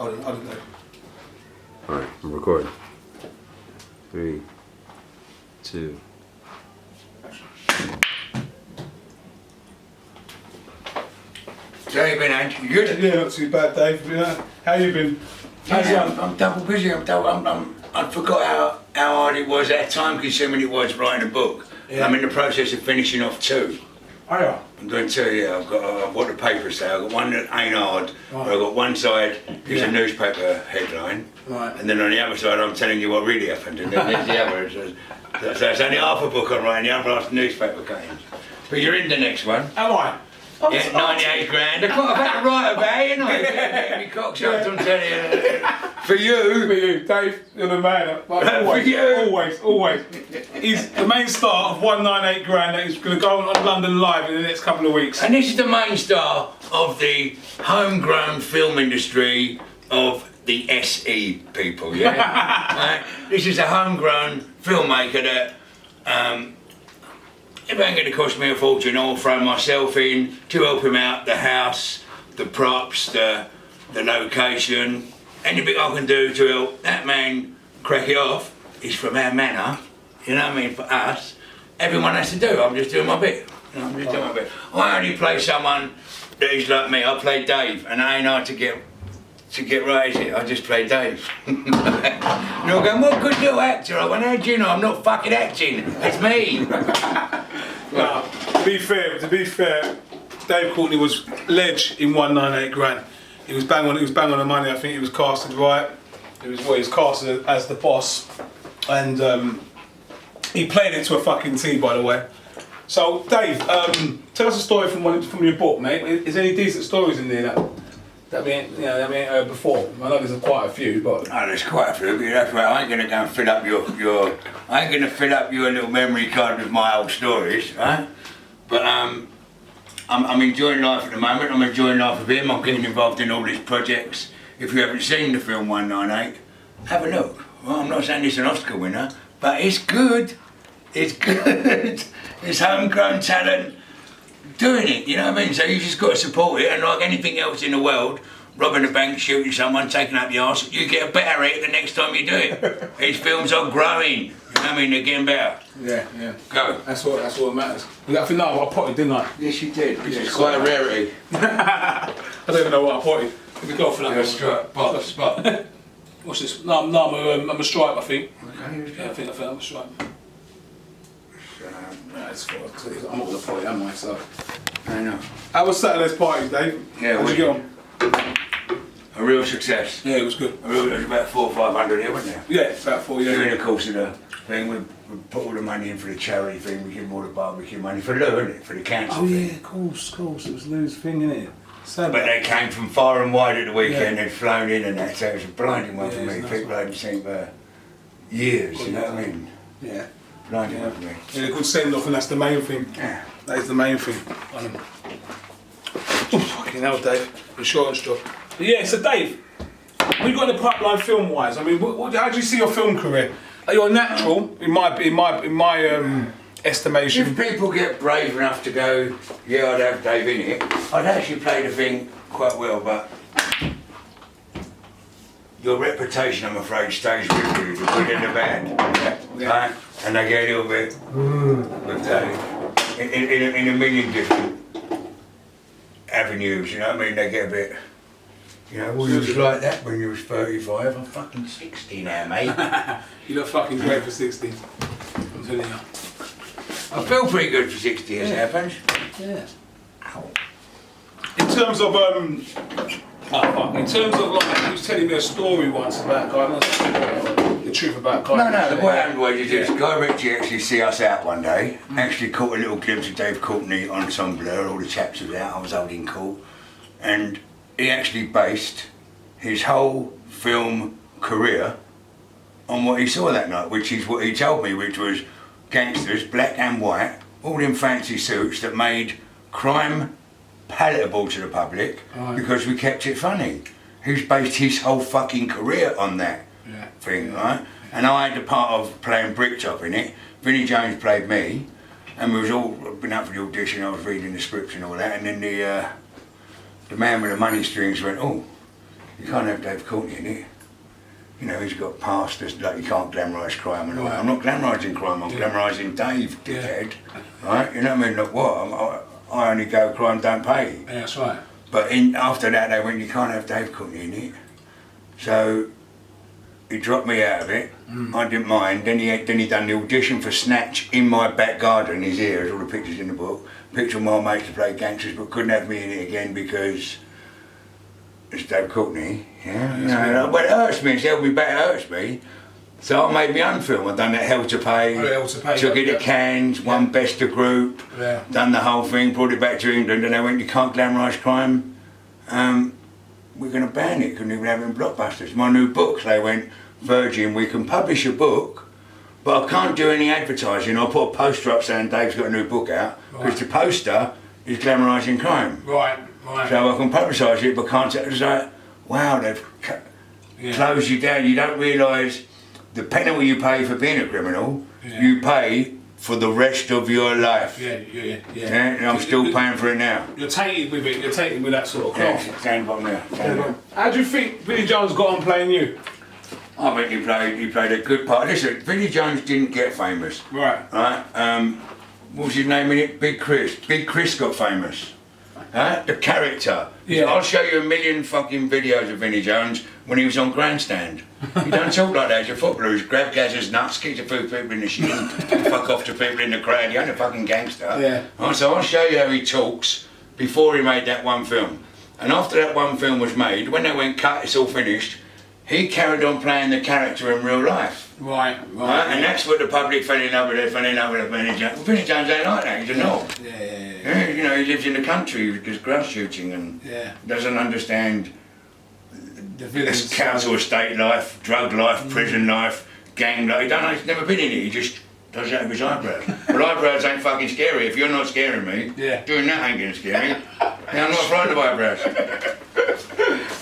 Hold on. Alright, I'm recording. 3, 2. So how you been, Ange? You good? Yeah, not too bad, Dave. Yeah. How you been? I'm double busy. I forgot how hard it was, how time consuming it was writing a book. Yeah. I'm in the process of finishing off 2. Oh yeah. I'm doing 2, yeah. I've got the papers there. I've got one that ain't hard. Right. I've got one side is Yeah. a newspaper headline. Right. And then on the other side I'm telling you what really happened. And then there's the other. So it's only half a book I'm writing, the other half's newspaper cuttings. But you're in the next one. Am I? Yeah, 98 grand. I've had to write about it, you know. Get me cockshots on telly. For you, Dave, you're the man. For you. Always. He's the main star of 198 grand that is going to go on London Live in the next couple of weeks. And this is the main star of the homegrown film industry of the SE people, yeah? This is a homegrown filmmaker that it ain't going to cost me a fortune. I'll throw myself in to help him out, the house, the props, the location, anything I can do to help that man crack it off is from our manor, you know what I mean, for us. Everyone has to do, I'm just doing my bit. You know, I'm just doing my bit. I only play someone that is like me. I play Dave, and it ain't hard to get right, is it? I just play Dave. You're going, what good little actor? I went, how do you know I'm not fucking acting? It's me. Now, to be fair, Dave Courtney was ledge in 198 grand. He was bang on the money. I think he was casted right. He was casted as the boss, and he played it to a fucking T, by the way. So, Dave, tell us a story from your book, mate. Is there any decent stories in there that we ain't heard before? I know there's quite a few, but there's quite a few. But that's right. I ain't gonna go and fill up your little memory card with my old stories, right? But I'm enjoying life at the moment. I'm enjoying life with him. I'm getting involved in all these projects. If you haven't seen the film 198, have a look. Well, I'm not saying it's an Oscar winner, but it's good. It's good. It's homegrown talent doing it, you know what I mean? So you just got to support it, and like anything else in the world, robbing a bank, shooting someone, taking up the arse, you get better at it the next time you do it. These films are growing, you know what I mean? They're getting better. Yeah. Go. That's what matters. I think I potted, didn't I? Yes, you did. It's quite a rarity. I don't even know what I potted. Let me go for that. You're a spot. What's this? No, I'm a stripe, I think. Okay. Yeah, I think I'm a stripe. I'm not gonna pot it, am I? So. I know. How was Saturday's party, Dave? Yeah, how'd you get on? A real success. Yeah, it was good. There was about 400 or 500 here, wasn't there? Yeah, about 4 years. During the course of the thing, we put all the money in for the charity thing, we give them all the barbecue money for Lou, isn't it? For the cancer Oh thing. yeah, of course. It was Lou's thing, innit? But they came from far and wide at the weekend, they'd flown in and that, so it was a blinding one for me. People I hadn't seen for years, you know what I mean? Yeah. Blinding one for me. Yeah, a good send off, and that's the main thing. Yeah. That is the main thing. Oh, fucking hell, Dave. The short and straw. But yeah, so Dave, what you got in the pipeline film wise? I mean, how do you see your film career? You're natural, in my estimation. If people get brave enough to go, yeah, I'd have Dave in it, I'd actually play the thing quite well, but your reputation, I'm afraid, stays with you, the good and the bad. Yeah. Right? And they get a little bit with Dave. In a million different avenues, you know what I mean? They get a bit, you know, well, you was like that when you was 35, I'm fucking 60 now, mate. You look fucking great for 60. I'm telling you. I feel pretty good for 60 as it happens. Yeah. Ow. In terms of like, you was telling me a story once about the truth about Guy. No, what happened was Guy Ritchie actually see us out one day, actually caught a little glimpse of Dave Courtney on some blur, all the chaps was out, I was holding court, and he actually based his whole film career on what he saw that night, which is what he told me, which was gangsters, black and white, all in fancy suits that made crime palatable to the public because we kept it funny. He's based his whole fucking career on that thing, right? And I had the part of playing Bricktop in it. Vinnie Jones played me, and we was all been up for the audition. I was reading the scripts and all that, and then the man with the money strings went, "Oh, you can't have Dave Courtney in it. You know, he's got past this, like, you can't glamorise crime and all that. I'm not glamorising crime, I'm glamorising Dave, dickhead. Right? You know what I mean? Look, what? I only go crime don't pay. Yeah, that's right. But after that, they went, you can't have Dave Courtney in it. So he dropped me out of it. I didn't mind. Then he done the audition for Snatch in my back garden. He's here, there's all the pictures in the book. Picture of my mates to play gangsters, but couldn't have me in it again because it's Dave Courtney. Yeah, you know, but it hurts me. It's held me back. It hurts me. So I made my own film. I've done that Hell to Pay. Took it to Cannes, won Best of Group. Done the whole thing. Brought it back to England, and they went, "You can't glamorise crime. We're going to ban it. Couldn't even have it in blockbusters." My new books. They went, "Virgin, we can publish a book, but I can't do any advertising. I'll put a poster up saying Dave's got a new book out because the poster is glamorising crime. Right. So I can publicise it, but can't." It's like, wow, they've closed you down. You don't realise the penalty you pay for being a criminal, you pay for the rest of your life. Yeah. And I'm still paying for it now. You're tainted with it. You're tainted with that sort of cloth. Yeah, stand by there. How do you think Vinnie Jones got on playing you? I think he played a good part. Listen, Vinnie Jones didn't get famous. Right. What was his name in it? Big Chris. Big Chris got famous. The character. Yeah. I'll show you a million fucking videos of Vinnie Jones when he was on Grandstand. He don't talk like that as a footballer. He grab Gaz's nuts, kick a few people in the shin, fuck off to people in the crowd. He ain't a fucking gangster. Yeah. So I'll show you how he talks before he made that one film. And after that one film was made, when they went cut, it's all finished, he carried on playing the character in real life. Right. And that's what the public fell in love with. They fell in love with Vinnie Jones. Well, Vinnie Jones ain't like that. He's a knob. Yeah. You know, he lives in the country. He does grass shooting and doesn't understand the council estate life, drug life, prison life, gang life. He's never been in it. He just does that with his eyebrows. But eyebrows ain't fucking scary. If you're not scaring me, doing that ain't gonna scare me. I'm not frightened of eyebrows.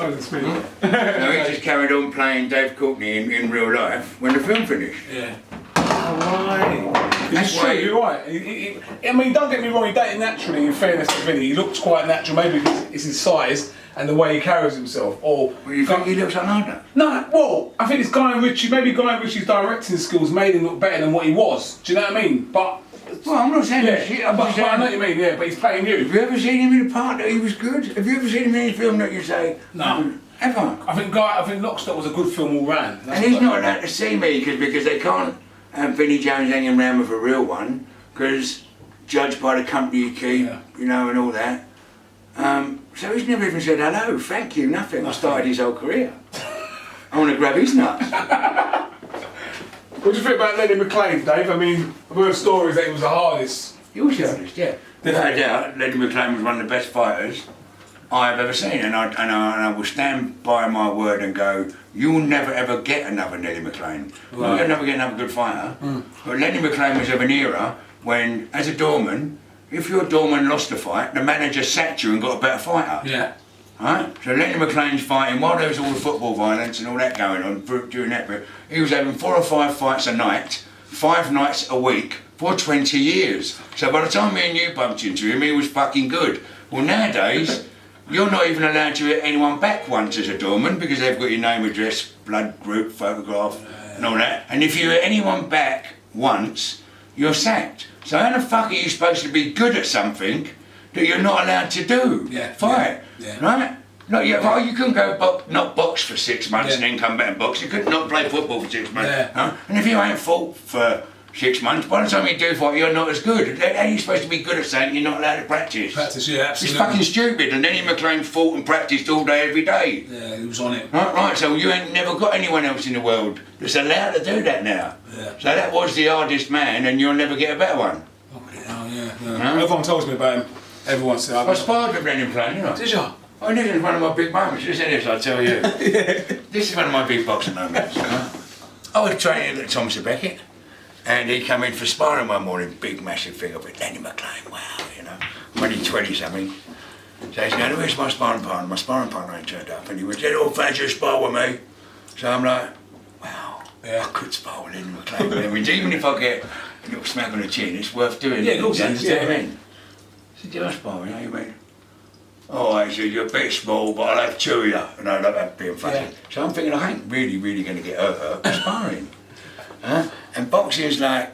Oh, that's me. So he just carried on playing Dave Courtney in real life when the film finished. Yeah. Right. That's It's true, why you're right. I mean, don't get me wrong, he dated naturally, in fairness to Vinnie. He looks quite natural, maybe because it's his size and the way he carries himself. Or well, you think he looks like that? No, well, I think it's Guy Ritchie, maybe Guy Ritchie's directing skills made him look better than what he was. Do you know what I mean? But well, I'm not saying that shit. But I know what you mean, yeah, but he's playing you. Have you ever seen him in a part that he was good? Have you ever seen him in any film that you say, no? Ever? I think Lockstock was a good film all round. And he's not allowed to see me because they can't have Vinnie Jones hanging around with a real one because judged by the company you keep, you know, and all that. So he's never even said hello, thank you, nothing. I started his whole career. I want to grab his nuts. What do you think about Lenny Mclean, Dave? I mean, I've heard stories that he was the hardest. He was the hardest, yeah. Without a doubt, Lenny Mclean was one of the best fighters I've ever seen, and I will stand by my word and go, you'll never ever get another Lenny Mclean. Right. You'll never get another good fighter. But Lenny Mclean was of an era when, as a doorman, if your doorman lost a fight, the manager sacked you and got a better fighter. Yeah. Right? So Lenny Mclean's fighting, while there was all the football violence and all that going on during that period, he was having 4 or 5 fights a night, 5 nights a week, for 20 years. So by the time me and you bumped into him, he was fucking good. Well, nowadays, you're not even allowed to hit anyone back once as a doorman because they've got your name, address, blood group, photograph, and all that. And if you hit anyone back once, you're sacked. So how the fuck are you supposed to be good at something that you're not allowed to do? Fight, right? No, you couldn't go not box for 6 months and then come back and box. You could not play football for 6 months. Huh? And if you ain't fought for 6 months, by the time you do fight, you're not as good. How are you supposed to be good at something you're not allowed to practice? Practice, yeah, absolutely. It's fucking stupid. And Lenny Mclean fought and practiced all day, every day. Yeah, he was on it. Right, so you ain't never got anyone else in the world that's allowed to do that now. Yeah. So that was the hardest man, and you'll never get a better one. Everyone tells me about him. Everyone says. I sparred with Lenny Mclean, you know. Did you? Oh, this is one of my big moments. Listen to this, I'll tell you. This is one of my big boxing moments. I was training at Tom Beckett, and he came in for sparring one morning, big massive thing of it, Lenny Mclean, wow, you know, when he's 20 something. So he's going, where's my sparring partner? My sparring partner ain't turned up. And he went, old fancy spar with me. So I'm like, wow, I could spar with Lenny Mclean. I mean, even if I get a little smack on the chin, it's worth doing. Yeah, of course. You understand what I mean? I said, do I spar with you? He went, oh, I said, you're a bit small, but I'll have two of you. And I love that being funny. Yeah. So I'm thinking, I ain't really going to get hurt sparring. And boxing is like,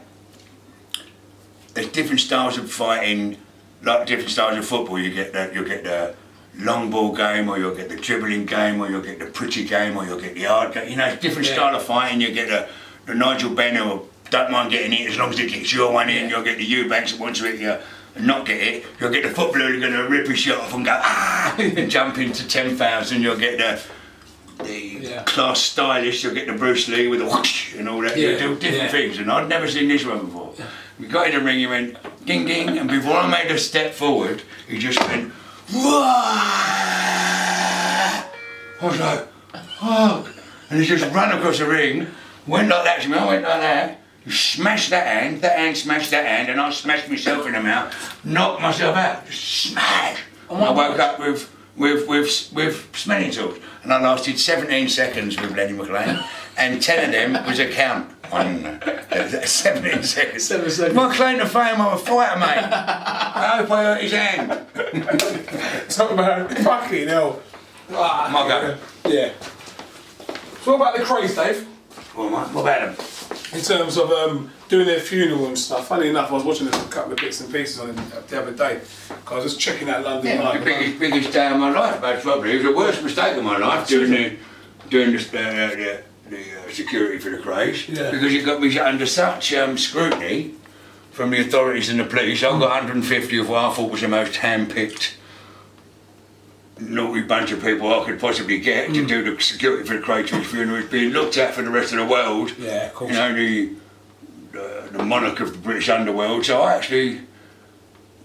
there's different styles of fighting, like different styles of football. You'll get the long ball game, or you'll get the dribbling game, or you'll get the pretty game, or you'll get the hard game. You know, it's different style of fighting. You get the Nigel Benn who don't mind getting it as long as it gets your one in. You'll get the Eubanks that wants to hit you and not get it. You'll get the footballer who's going to rip his shot off and go, ah, and jump into 10,000. You'll get the class stylist, you'll get the Bruce Lee with the whoosh and all that. You'll do different things, and I'd never seen this one before. We got in the ring, he went ding ding, and before I made a step forward, he just went, whoa! I was like, oh, and he just ran across the ring, went like that to me, I went like that, he smashed that hand smashed that hand, and I smashed myself in the mouth, knocked myself out, just smash! And I woke up with smelling salts, and I lasted 17 seconds with Lenny Mclean, and 10 of them was a count on 17 seconds. 7 seconds. My claim to fame, I'm a fighter, mate. I hope I hurt his hand. Talk about fucking hell. My go. Yeah. So what about the Krays, Dave? What about them? In terms of doing their funeral and stuff. Funny enough, I was watching a couple of bits and pieces on it the other day. Cause I was just checking out London Live. The biggest day of my life, most probably. It was the worst mistake of my life doing the security for the Krays. Yeah. Because it got me under such scrutiny from the authorities and the police. I got 150 of what I thought was the most hand-picked naughty bunch of people I could possibly get to do the security for the Krays funeral. It's being looked at for the rest of the world. Yeah, of course. You know, the monarch of the British underworld. So I actually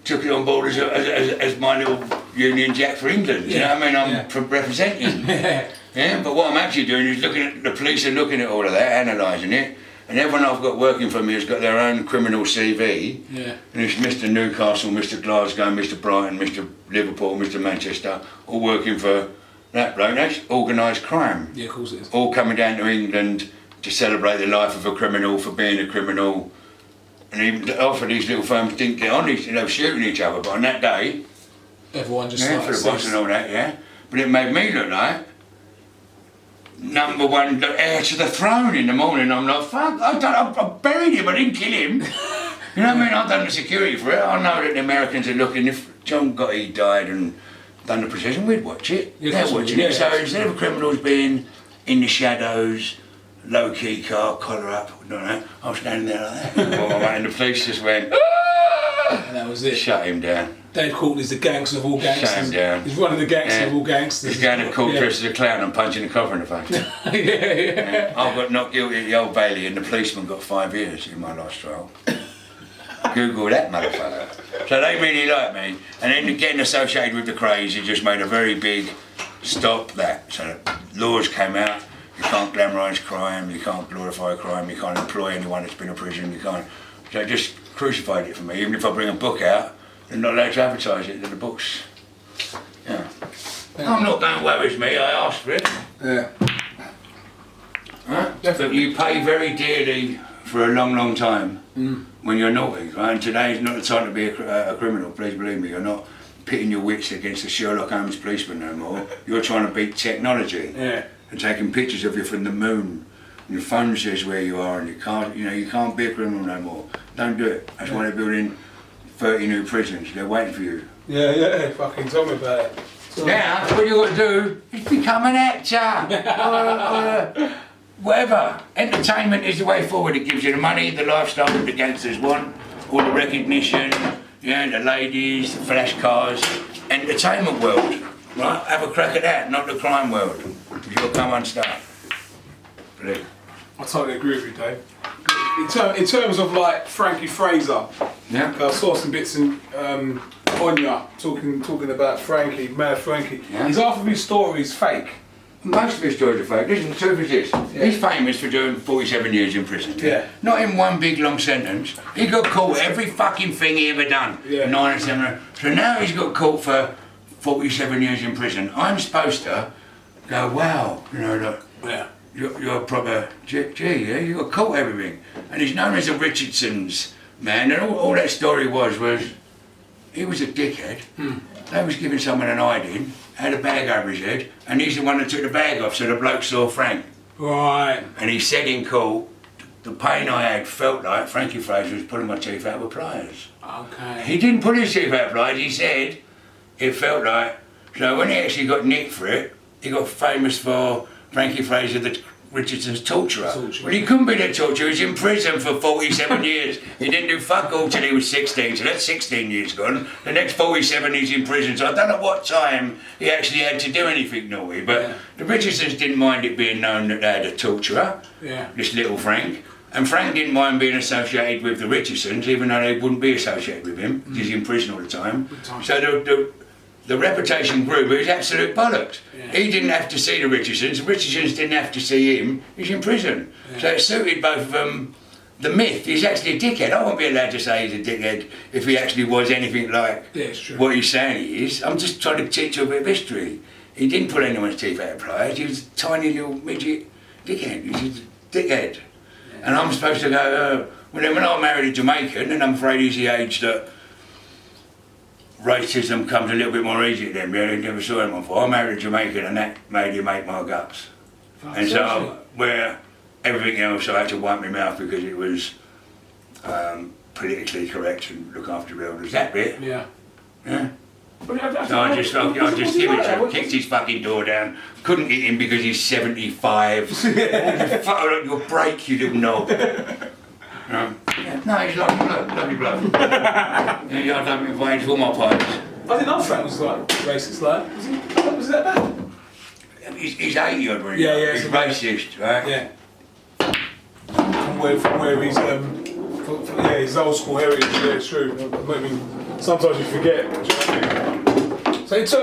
took it on board as my little Union Jack for England. You know what I mean? I'm representing. Yeah, but what I'm actually doing is looking at the police are looking at all of that, analysing it, and everyone I've got working for me has got their own criminal CV. Yeah. And it's Mr Newcastle, Mr Glasgow, Mr Brighton, Mr Liverpool, Mr Manchester, all working for that bloke. That's organised crime. Yeah, of course it is. All coming down to England to celebrate the life of a criminal for being a criminal. And even often these little firms didn't get on, they were shooting each other, but on that day, everyone just for the boss and all that, yeah. But it made me look like number one, the heir to the throne in the morning. I'm like, fuck, I buried him, I didn't kill him. You know what I mean? I've done the security for it. I know that the Americans are looking, if John Gotti died and done the procession, we'd watch it. They're watching it. So instead of criminals being in the shadows, low-key car, collar up, I was standing there like that. And the police just went, ah! And that was it. Shut him down. Dave Courtney's the gangster of all gangsters. Shut him down. He's one of the gangsters of all gangsters. He's going to court dressed as a clown and punching the copper in the face. I got not guilty at the Old Bailey and the policeman got 5 years in my last trial. Google that motherfucker. So they really like me. And then getting associated with the Krays, it just made a very big stop that. So laws came out. You can't glamorise crime, you can't glorify crime, you can't employ anyone that's been in prison, you can't. So it just crucified it for me. Even if I bring a book out, they're not allowed to advertise it in the books. Yeah. I'm not going, woe is me, I asked for it. Yeah. Right? But you pay very dearly for a long, long time when you're naughty, right? And today is not the time to be a criminal, please believe me. You're not pitting your wits against the Sherlock Holmes policeman no more. You're trying to beat technology. Yeah. And taking pictures of you from the moon. And your phone says where you are and you can't be a criminal no more. Don't do it. That's why they're building 30 new prisons. They're waiting for you. Yeah, fucking tell me about it. Now, what you got to do is become an actor. or whatever. Entertainment is the way forward. It gives you the money, the lifestyle that the gangsters want, all the recognition, the ladies, the flash cars. Entertainment world. Right? Have a crack at that, not the crime world. You'll come unstuck. Please. I totally agree with you, Dave. In terms of like Frankie Fraser, I saw some bits in Onya talking about Frankie, Mad Frankie. Yeah. Is half of his stories fake? Most of his stories are fake. Listen, the truth is this. Yeah. He's famous for doing 47 years in prison. Yeah. Not in one big long sentence. He got caught every fucking thing he ever done. Yeah. 9 and 7. So now he's got caught for 47 years in prison. I'm supposed to go, wow, look, you're a proper G, yeah, you got caught everything. And he's known as the Richardson's man, and all that story was he was a dickhead. they was giving someone an hiding, had a bag over his head, and he's the one that took the bag off, so the bloke saw Frank. Right. And he said in court, the pain I had felt like Frankie Fraser was pulling my teeth out with pliers. Okay. He didn't pull his teeth out with pliers, he said it felt like. So when he actually got nicked for it, he got famous for Frankie Fraser, the Richardson's torturer. Well, he couldn't be the torturer, he was in prison for 47 years. He didn't do fuck all till he was 16, so that's 16 years gone. The next 47 he's in prison, so I don't know what time he actually had to do anything naughty, but the Richardsons didn't mind it being known that they had a torturer, this little Frank. And Frank didn't mind being associated with the Richardsons, even though they wouldn't be associated with him, because he's in prison all the time. So the reputation grew, but it was absolute bollocks. He didn't have to see the Richardsons didn't have to see him, he's in prison. So it suited both of them. The myth, he's actually a dickhead. I won't be allowed to say he's a dickhead if he actually was anything like what he's saying he is. I'm just trying to teach you a bit of history. He didn't pull anyone's teeth out of pliers, he was a tiny little midget dickhead. He's a dickhead. And I'm supposed to go, when I married a Jamaican, and I'm afraid he's the age that racism comes a little bit more easy to them. I never saw him before. I married a Jamaican and that made him hate my guts. And so, where everything else I had to wipe my mouth because it was politically correct and look after the elders. That bit. Yeah. So I just give it to him, kicked his fucking door down, couldn't get him because he's 75. You'll break, you little knob. No, he's lovely bloke. I don't invite him to all my parties. I didn't know Frank was like racist, like. Was that bad? He's 80 odd really. He's racist, right? Yeah. From where he's his old school heritage, it's true. I mean, sometimes you forget. Do you know what I mean? So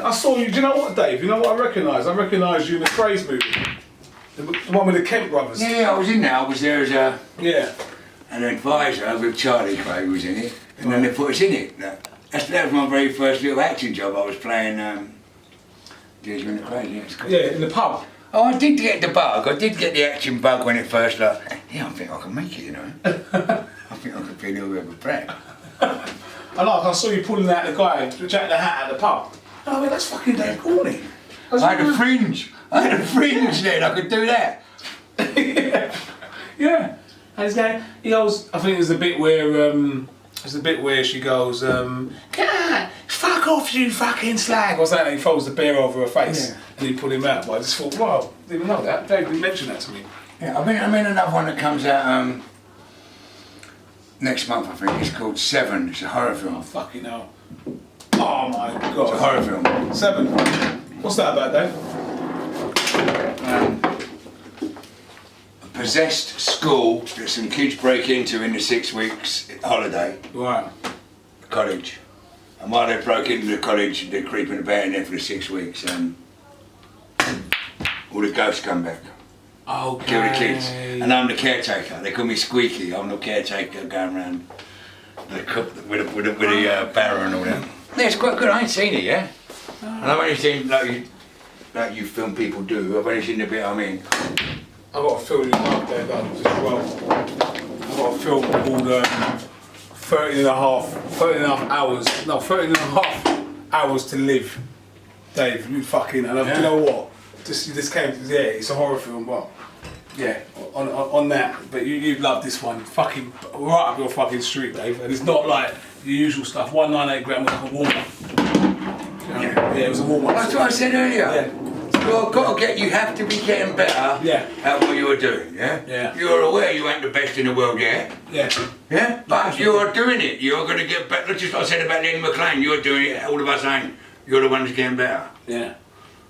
I saw you, do you know what, Dave? You know what I recognise? I recognised you in the Krays movie. The one with the Kemp brothers. Yeah, I was in there. I was there as an advisor with Charlie Krays was in it. And then they put us in it. That was my very first little acting job. I was playing Desmond the Krays, yeah, in the pub. Oh, I did get the bug. I did get the action bug when it first I think I can make it, you know. I think I could be a little bit of a brat. I saw you pulling out the guy, Jack the Hat at the pub. Oh, well, that's fucking Dave Courtney. I had a fringe. Then, I could do that. Yeah. And his guy, he goes, I think there's a bit where she goes, God, fuck off you fucking slag, or something, and he folds the beer over her face, and he pulled him out. But I just thought, wow, didn't even know that. Dave didn't mention that to me. Yeah, I mean another one that comes out next month, I think. It's called Seven. It's a horror film. Oh, fucking hell. Oh my God. It's a horror film. Seven. What's that about, Dave? A possessed school that some kids break into in the 6 weeks holiday. Right. College. And while they broke into the college, they're creeping about in there for the 6 weeks, and all the ghosts come back. Okay. Kill the kids. And I'm the caretaker. They call me Squeaky. I'm the caretaker going around with the barrow and all that. Yeah, it's quite good. I ain't seen it yet. And I've only seen like you film people do. I've only seen the bit I'm in. I've got a film in mind there done as well. I've got a film called 30 and a half hours to live. Dave, you fucking, and you know what? This came, it's a horror film, but on that. But you love this one, fucking right up your fucking street, Dave. And it's not like the usual stuff. 198 grand was like a warm up. Yeah, it was a warm up. That's what I said earlier. Yeah. You have to be getting better at what you are doing, yeah? You're aware you ain't the best in the world yet. Yeah? But you are doing it. You're going to get better. That's just what I said about Lenny Mclean. You're doing it, all of us ain't. You're the ones getting better. Yeah.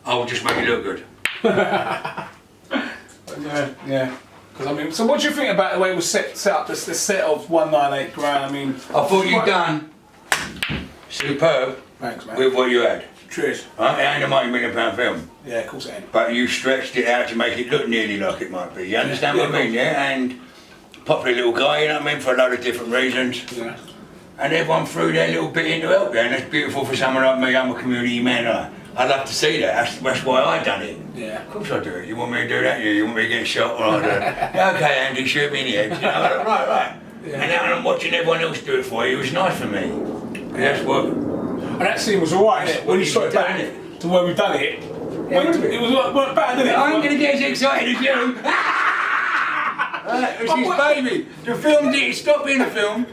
I'll just make it look good. Yeah. Because I mean, so what do you think about the way it was set up, the set of 198 grand? I mean, I thought you'd done superb. Thanks, man. With what you had. Cheers. It ain't a multi-million-pound film. Yeah, of course it ain't. But you stretched it out to make it look nearly like it might be. You understand what I mean, yeah? And popular little guy, you know what I mean, for a load of different reasons. Yeah. And everyone threw their little bit in to help you, and it's beautiful for someone like me. I'm a community man. I'd love to see that. That's why I done it. Yeah. Of course I do it. You want me to do that? You want me to get shot? Well, I do it. Okay, Andy, shoot me in the head. You know, right. Yeah. And now I'm watching everyone else do it for you. It was nice for me. That's what. And that scene was alright, innit? When you shot it back to where we've done it. It was like bad, didn't it? I'm going to get as excited as you. It was his baby. The film didn't stop being a film.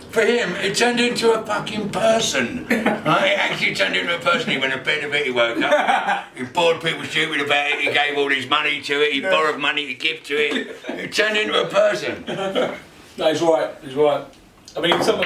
For him, it turned into a fucking person. Right? It actually turned into a person. He went to bed a bit, he woke up. He bored people stupid about it. He gave all his money to it. He borrowed money to give to it. It turned into a person. No, he's right. He's right. I mean, some of